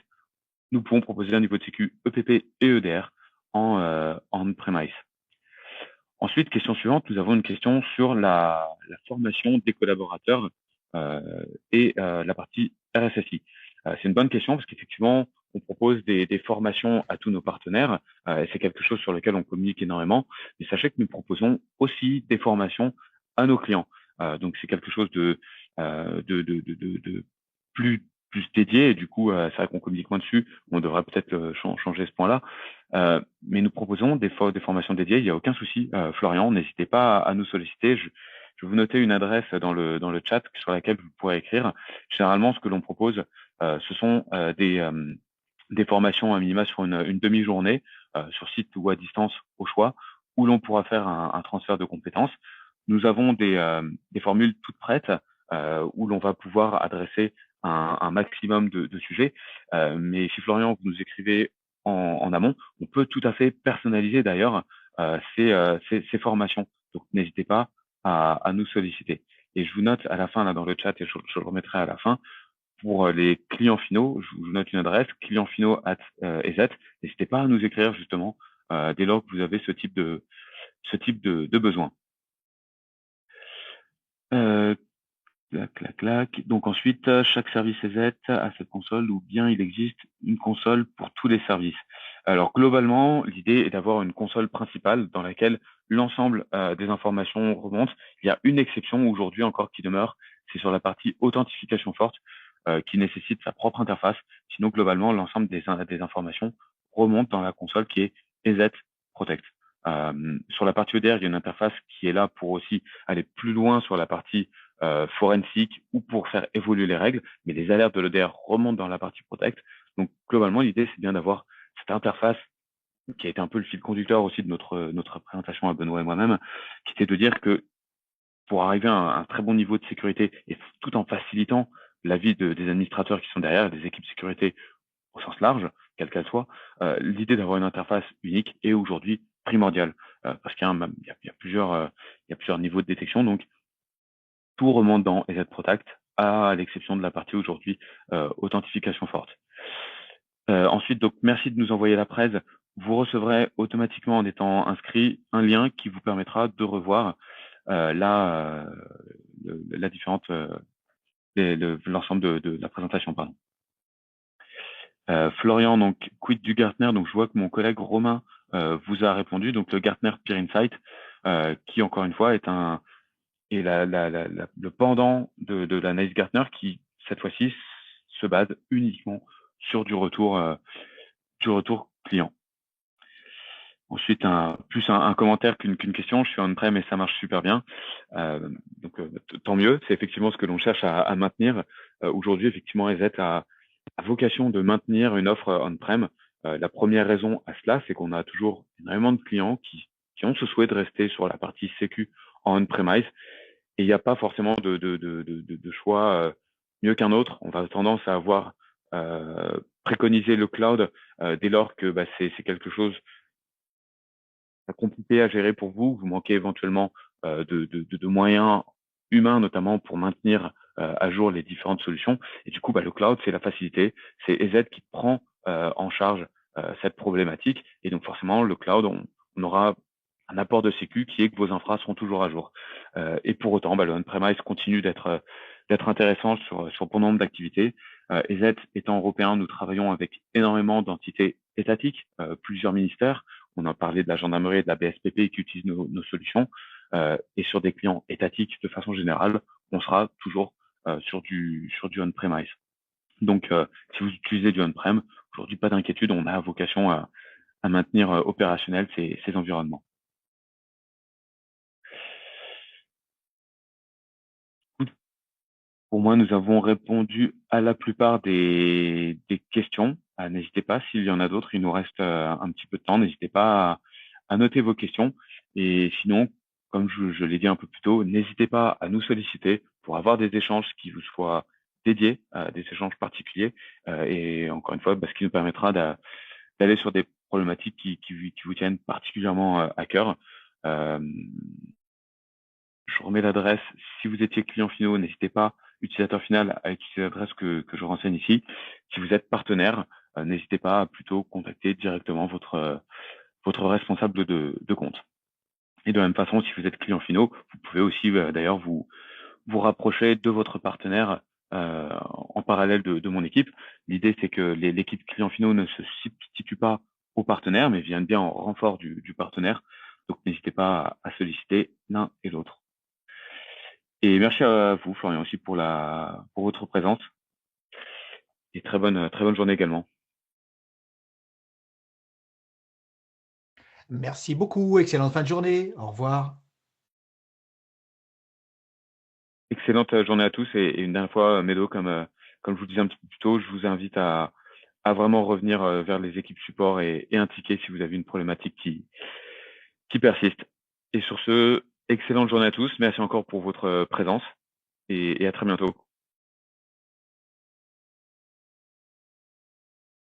Nous pouvons proposer un niveau de sécu EPP et EDR en on-premise. Ensuite, question suivante, nous avons une question sur la formation des collaborateurs et la partie RSSI. C'est une bonne question parce qu'effectivement, on propose des formations à tous nos partenaires et c'est quelque chose sur lequel on communique énormément. Mais sachez que nous proposons aussi des formations à nos clients. Donc, c'est quelque chose de plus dédié et du coup, c'est vrai qu'on communique moins dessus. On devrait peut-être changer ce point-là. Mais nous proposons des formations dédiées. Il n'y a aucun souci, Florian. N'hésitez pas à nous solliciter. Je vais vous noter une adresse dans le chat sur laquelle vous pourrez écrire. Généralement, ce que l'on propose, ce sont des formations à minima sur une demi-journée, sur site ou à distance au choix, où l'on pourra faire un transfert de compétences. Nous avons des formules toutes prêtes où l'on va pouvoir adresser un maximum de sujets. Mais si Florian, vous nous écrivez en amont, on peut tout à fait personnaliser d'ailleurs ces formations. Donc n'hésitez pas à nous solliciter. Et je vous note à la fin là dans le chat et je le remettrai à la fin pour les clients finaux. Je vous note une adresse clientfinaux@EZ. N'hésitez pas à nous écrire justement dès lors que vous avez ce type de besoin. Donc ensuite, chaque service EZ a cette console ou bien il existe une console pour tous les services. Alors globalement, l'idée est d'avoir une console principale dans laquelle l'ensemble des informations remontent. Il y a une exception aujourd'hui encore qui demeure, c'est sur la partie authentification forte qui nécessite sa propre interface. Sinon, globalement, l'ensemble des informations remontent dans la console qui est EZ Protect. Sur la partie EDR, il y a une interface qui est là pour aussi aller plus loin sur la partie forensique ou pour faire évoluer les règles, mais les alertes de l'EDR remontent dans la partie Protect. Donc globalement, l'idée, c'est bien d'avoir cette interface qui a été un peu le fil conducteur aussi de notre présentation à Benoît et moi-même, qui était de dire que pour arriver à un très bon niveau de sécurité et tout en facilitant la vie des administrateurs qui sont derrière, des équipes de sécurité au sens large, quelle qu'elle soit, l'idée d'avoir une interface unique est aujourd'hui primordiale parce qu'il y a plusieurs niveaux de détection. Donc, tout remonte dans EZ Protect, à l'exception de la partie aujourd'hui authentification forte. Ensuite, donc merci de nous envoyer la presse. Vous recevrez automatiquement en étant inscrit un lien qui vous permettra de revoir la différente l'ensemble de la présentation, pardon. Florian, donc quid du Gartner. Donc je vois que mon collègue Romain vous a répondu. Donc le Gartner Peer Insight, qui encore une fois est le pendant de l'analyse Gartner qui, cette fois-ci, se base uniquement sur du retour client. Ensuite, plus un commentaire qu'une question. Je suis on-prem et ça marche super bien. Donc, tant mieux. C'est effectivement ce que l'on cherche à maintenir. Aujourd'hui, effectivement, EZ a vocation de maintenir une offre on-prem. La première raison à cela, c'est qu'on a toujours énormément de clients qui ont ce souhait de rester sur la partie sécu en on-premise. Et il n'y a pas forcément de choix mieux qu'un autre. On va tendance à avoir préconisé le cloud dès lors que c'est quelque chose compliqué à gérer pour vous. Vous manquez éventuellement de moyens humains, notamment pour maintenir à jour les différentes solutions. Et du coup, le cloud, c'est la facilité. C'est EZ qui prend en charge cette problématique. Et donc, forcément, le cloud, on aura un apport de sécu qui est que vos infras seront toujours à jour. Et pour autant, le on-premise continue d'être intéressant sur bon nombre d'activités. EZ étant européen, nous travaillons avec énormément d'entités étatiques, plusieurs ministères. On a parlé de la gendarmerie et de la BSPP qui utilisent nos solutions. Et sur des clients étatiques de façon générale, on sera toujours sur du on-premise. Donc, si vous utilisez du on-prem, aujourd'hui, pas d'inquiétude, on a vocation à maintenir opérationnels ces environnements. Pour moi, nous avons répondu à la plupart des questions. N'hésitez pas, s'il y en a d'autres, il nous reste un petit peu de temps. N'hésitez pas à noter vos questions. Et sinon, comme je l'ai dit un peu plus tôt, n'hésitez pas à nous solliciter pour avoir des échanges qui vous soient dédiés, des échanges particuliers. Et encore une fois, ce qui nous permettra d'aller sur des problématiques qui vous tiennent particulièrement à cœur. Je remets l'adresse. Si vous étiez client finaux, n'hésitez pas, utilisateur final, à utiliser l'adresse que je renseigne ici. Si vous êtes partenaire, n'hésitez pas à plutôt contacter directement votre responsable de compte. Et de la même façon, si vous êtes client finaux, vous pouvez aussi d'ailleurs vous rapprocher de votre partenaire en parallèle de mon équipe. L'idée, c'est que l'équipe client finaux ne se substitue pas au partenaire, mais vienne bien en renfort du partenaire. Donc, n'hésitez pas à solliciter l'un et l'autre. Et merci à vous, Florian, aussi pour votre présence. Et très bonne journée également. Merci beaucoup. Excellente fin de journée. Au revoir. Excellente journée à tous. Et une dernière fois, Medo, comme je vous disais un petit peu plus tôt, je vous invite à vraiment revenir vers les équipes support et indiquer si vous avez une problématique qui persiste. Et sur ce, excellente journée à tous. Merci encore pour votre présence et à très bientôt.